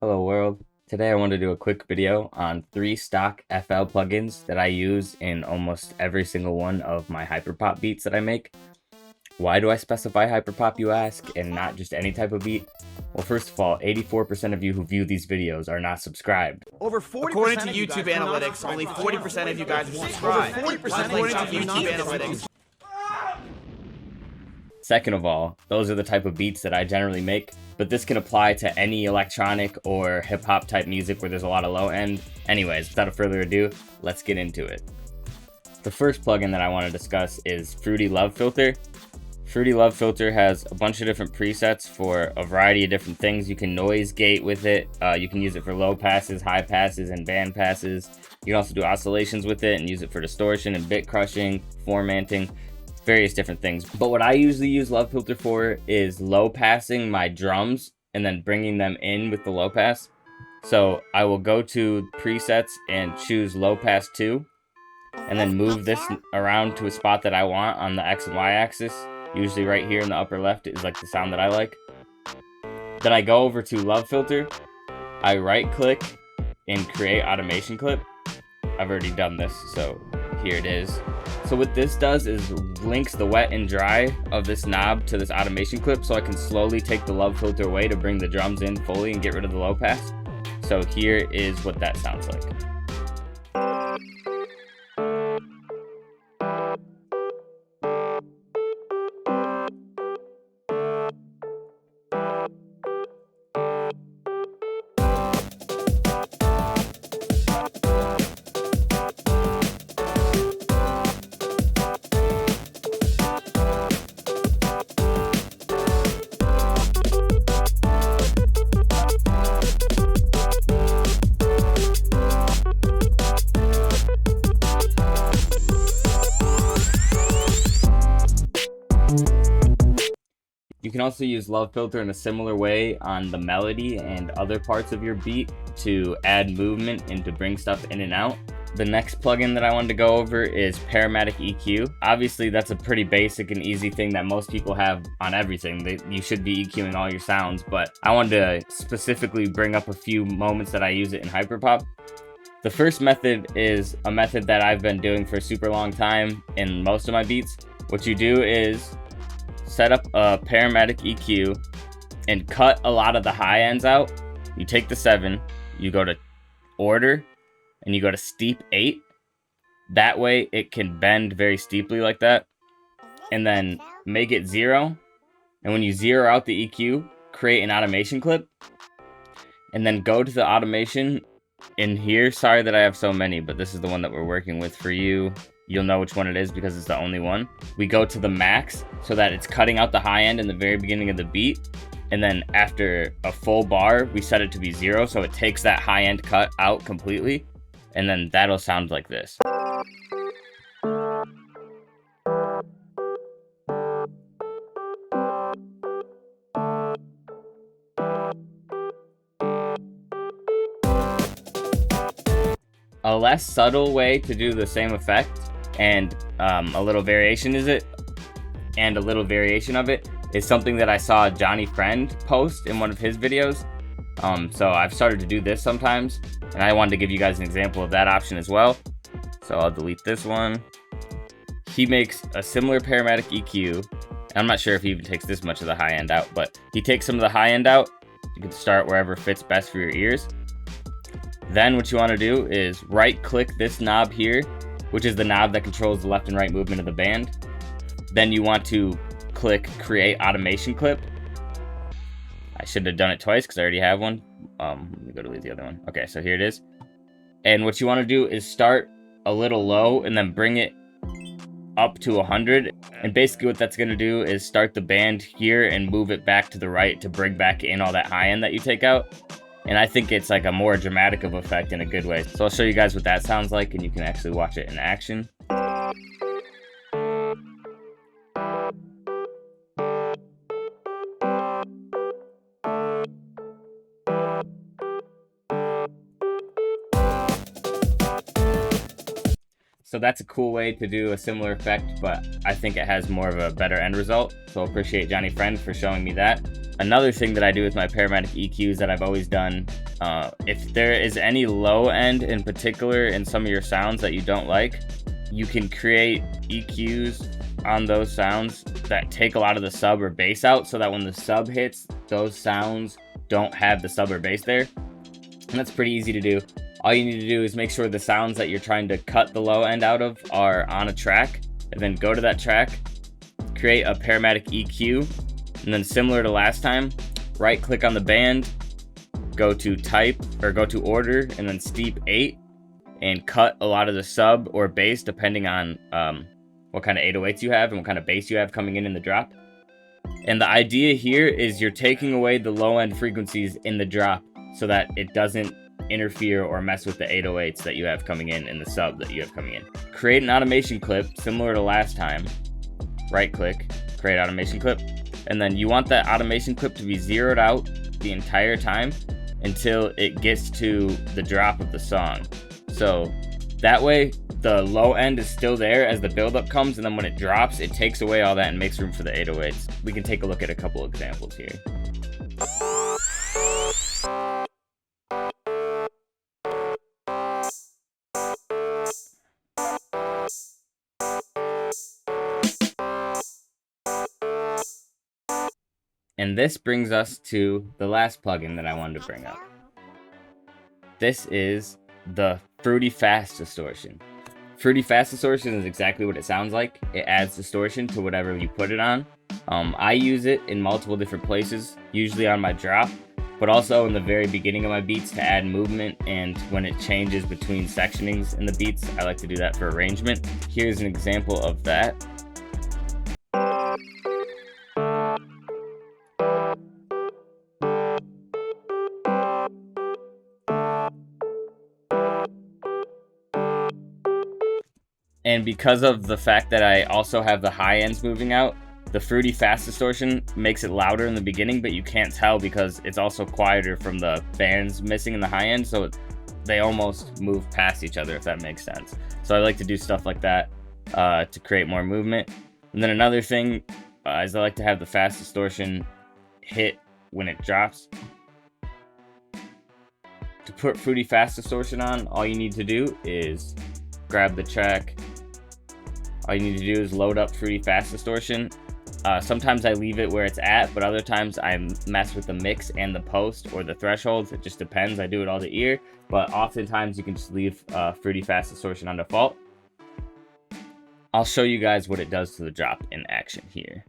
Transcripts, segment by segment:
Hello world. Today I want to do a quick video on 3 stock FL plugins that I use in almost every single one of my Hyperpop beats that I make. Why do I specify Hyperpop, you ask, and not just any type of beat? Well, first of all, 84% of you who view these videos are not subscribed. Over 40% According to YouTube analytics, only 40% of you guys are subscribed. Over 40% According to YouTube analytics. Second of all, those are the type of beats that I generally make, but this can apply to any electronic or hip-hop type music where there's a lot of low end. Anyways, without further ado, let's get into it. The first plugin that I want to discuss is Fruity Love Filter. Fruity Love Filter has a bunch of different presets for a variety of different things. You can noise gate with it. You can use it for low passes, high passes, and band passes. You can also do oscillations with it and use it for distortion and bit crushing, formatting, various different things. But what I usually use Love Filter for is low passing my drums and then bringing them in with the low pass. So I will go to presets and choose low pass 2 and then move this around to a spot that I want on the X and Y axis. Usually right here in the upper left is like the sound that I like. Then I go over to Love Filter. I right click and create automation clip. I've already done this, so here it is. So what this does is links the wet and dry of this knob to this automation clip, so I can slowly take the Love Filter away to bring the drums in fully and get rid of the low pass. So here is what that sounds like. You can also use Love Filter in a similar way on the melody and other parts of your beat to add movement and to bring stuff in and out. The next plugin that I wanted to go over is Paramedic EQ. Obviously, that's a pretty basic and easy thing that most people have on everything. You should be EQing all your sounds, but I wanted to specifically bring up a few moments that I use it in Hyperpop. The first method is a method that I've been doing for a super long time in most of my beats. What you do is set up a Paramedic EQ and cut a lot of the high ends out. You take the 7, you go to order, and you go to steep 8. That way it can bend very steeply like that. And then make it 0. And when you zero out the EQ, create an automation clip. And then go to the automation in here. Sorry that I have so many, but this is the one that we're working with for you. You'll know which one it is because it's the only one. We go to the max so that it's cutting out the high end in the very beginning of the beat. And then after a full bar, we set it to be 0. So it takes that high end cut out completely. And then that'll sound like this. A less subtle way to do the same effect and a little variation of it is something that I saw Johnny Friend post in one of his videos. So I've started to do this sometimes, and I wanted to give you guys an example of that option as well. So I'll delete this one. He makes a similar Paramedic EQ. I'm not sure if he even takes this much of the high end out, but he takes some of the high end out. You can start wherever fits best for your ears. Then what you want to do is right click this knob here, which is the knob that controls the left and right movement of the band. Then you want to click create automation clip. I should have done it twice because I already have one. Let me go delete the other one. Okay, so here it is. And what you want to do is start a little low and then bring it up to 100. And basically what that's going to do is start the band here and move it back to the right to bring back in all that high end that you take out. And I think it's like a more dramatic of effect in a good way. So I'll show you guys what that sounds like and you can actually watch it in action. So that's a cool way to do a similar effect, but I think it has more of a better end result. So I appreciate Johnny Friend for showing me that. Another thing that I do with my paramedic EQs that I've always done, if there is any low end in particular in some of your sounds that you don't like, you can create EQs on those sounds that take a lot of the sub or bass out, so that when the sub hits, those sounds don't have the sub or bass there. And that's pretty easy to do. All you need to do is make sure the sounds that you're trying to cut the low end out of are on a track, and then go to that track, create a paramedic EQ, and then similar to last time, right click on the band, go to type or go to order, and then steep 8, and cut a lot of the sub or bass depending on what kind of 808s you have and what kind of bass you have coming in the drop. And the idea here is you're taking away the low end frequencies in the drop so that it doesn't interfere or mess with the 808s that you have coming in and the sub that you have coming in. Create an automation clip similar to last time. Right click, create automation clip, and then you want that automation clip to be zeroed out the entire time until it gets to the drop of the song. So that way the low end is still there as the buildup comes, and then when it drops, it takes away all that and makes room for the 808s. We can take a look at a couple examples here. And this brings us to the last plugin that I wanted to bring up. This is the Fruity Fast Distortion. Fruity Fast Distortion is exactly what it sounds like. It adds distortion to whatever you put it on. I use it in multiple different places, usually on my drop, but also in the very beginning of my beats to add movement, and when it changes between sectionings in the beats, I like to do that for arrangement. Here's an example of that. And because of the fact that I also have the high ends moving out, the Fruity Fast Distortion makes it louder in the beginning, but you can't tell because it's also quieter from the bands missing in the high end, so they almost move past each other, if that makes sense. So I like to do stuff like that to create more movement. And then another thing is I like to have the fast distortion hit when it drops. To put Fruity Fast Distortion on, all you need to do is grab the track. All you need to do is load up Fruity Fast Distortion. Sometimes I leave it where it's at, but other times I mess with the mix and the post or the thresholds. It just depends. I do it all to ear, but oftentimes you can just leave Fruity Fast Distortion on default. I'll show you guys what it does to the drop in action here.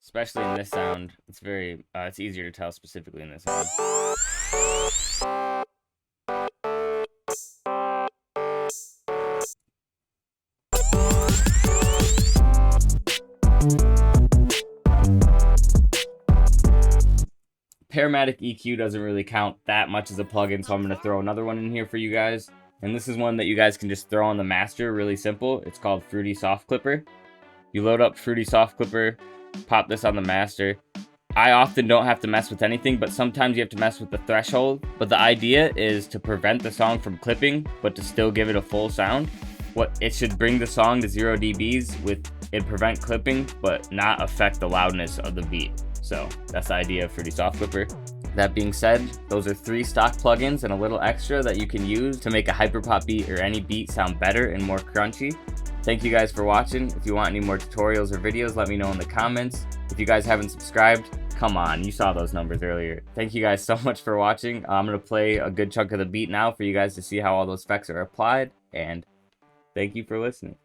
Especially in this sound, it's very, it's easier to tell specifically in this sound. Paramedic EQ doesn't really count that much as a plugin, so I'm going to throw another one in here for you guys. And this is one that you guys can just throw on the master, really simple. It's called Fruity Soft Clipper. You load up Fruity Soft Clipper, pop this on the master. I often don't have to mess with anything, but sometimes you have to mess with the threshold. But the idea is to prevent the song from clipping, but to still give it a full sound. It should bring the song to 0 dBs with it prevent clipping, but not affect the loudness of the beat. So that's the idea of Fruity Soft Clipper. That being said, those are 3 stock plugins and a little extra that you can use to make a hyperpop beat or any beat sound better and more crunchy. Thank you guys for watching. If you want any more tutorials or videos, let me know in the comments. If you guys haven't subscribed, come on, you saw those numbers earlier. Thank you guys so much for watching. I'm going to play a good chunk of the beat now for you guys to see how all those effects are applied, and thank you for listening.